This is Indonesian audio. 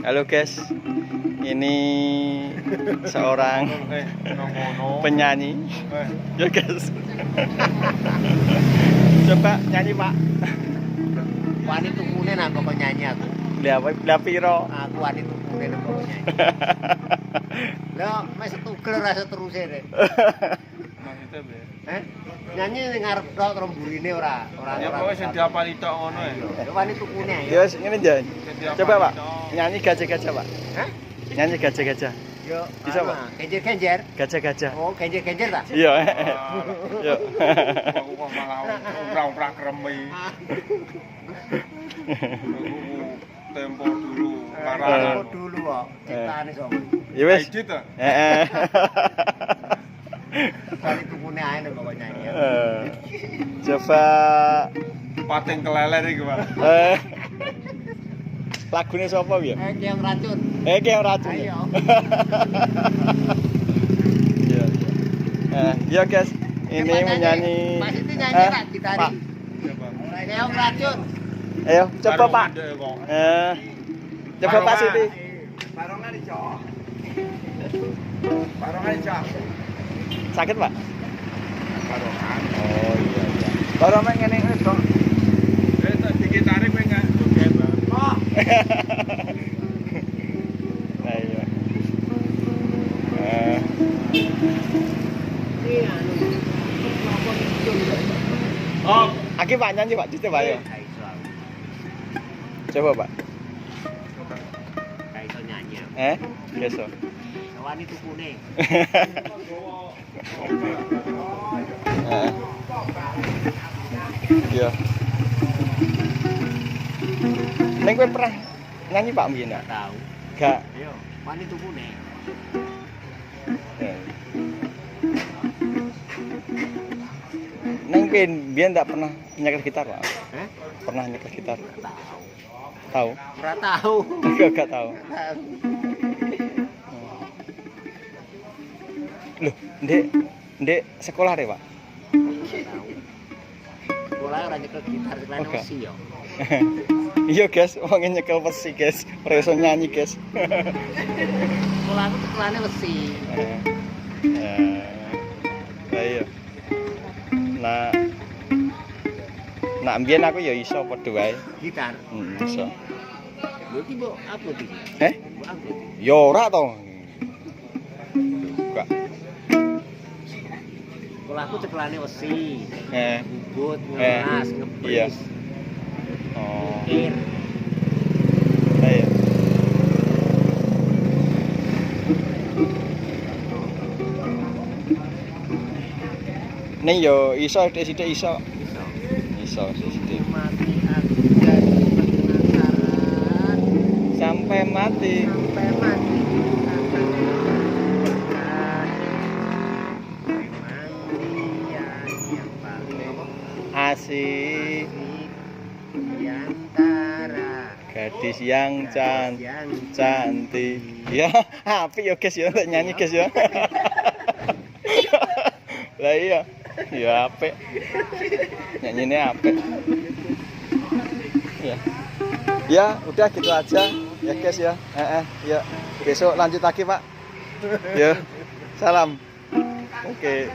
Halo guys, ini seorang penyanyi. Ya guys, coba nyanyi pak. Wani tukune nak kok nyanyi aku. Lah piro? Aku wani tukune nak kok nyanyi. Lah mes tugel ra seteruse rek. Maksudnya piye? Nyanyi ning ngarep tok tromburine ora. Ya pokoke sing diapali tok ngono ya. Wani tukune. Ya wis ngene jan. Coba pak, nyanyi gajah-gajah pak. Hah? Nyanyi gajah-gajah. Yo, bisa pak? Genjer-genjer. Gajah-gajah. Oh, genjer-genjer ta? Iya. Yo. Aku kok malah ora kremi. Tempo dulu, Tempo dulu kok. Ciptane sok. Ya wis. Edit ta? Heeh. Wani tukune ae nek kok nyanyi. Coba Pating keleler iki, Pak. Lagune sapa piye? Keong racun. Keong racun. Ayo. Iya, iya. Ya guys, ini menyanyi. Pak Siti nyanyi tak ditari. Pak. Keong racun. Ayo, coba Pak. Coba Pak Siti. Barongan ijo. Barongan ijo. Sakit Pak? Barongan. Oh iya iya. Barongan ngene kok. Tak dikit tarik kowe enggak joget, Pak. Oh. Ayo. Oh, Aki Pak nyanyi Pak, coba ya. Coba Pak. Kayak iso nyanyi. Biasa. Wani tukune. Iya. Neng kowe pernah nyanyi Pak mbiyen? Enggak tahu. Gak. Ayo, wani tukune. Neng biyen enggak pernah nyekel gitar Pak? Hah? Pernah nyekel gitar? Tahu. Tahu? Ora tahu. Gak tahu. Loh, Ndek sekolah deh, Pak. Sekolah ora nyekel gitar sekolah Oke. wesi yo. Iya, guys, wong nyekel wesi, guys. Ora iso nyanyi, guys. Sekolah aku sekolahane wesi. Lah iya. Nah, mbiyen aku ya iso padha wae. Gitar. Iso. Lho iki mbok upload iki. Mbok upload. Ya ora to. Enggak. Sekolahku sekolahane wesi. Eh. Bubut, ngelas, Iya. ngebris. Oh. Kir. Iya. Ning yo iso sithik iso. Iso. Iso sithik. Mati aku jadi penasaran. Sampai mati. Sampai mati. Asik Diantara gadis yang cantik. Ya, apik ya guys ya nyanyi guys ya. Lah iya. Ya apik. Nyanyine apik. Ya. Ya, udah gitu aja ya guys ya. Ya. Besok lanjut lagi, Pak. Ya. Salam. Oke.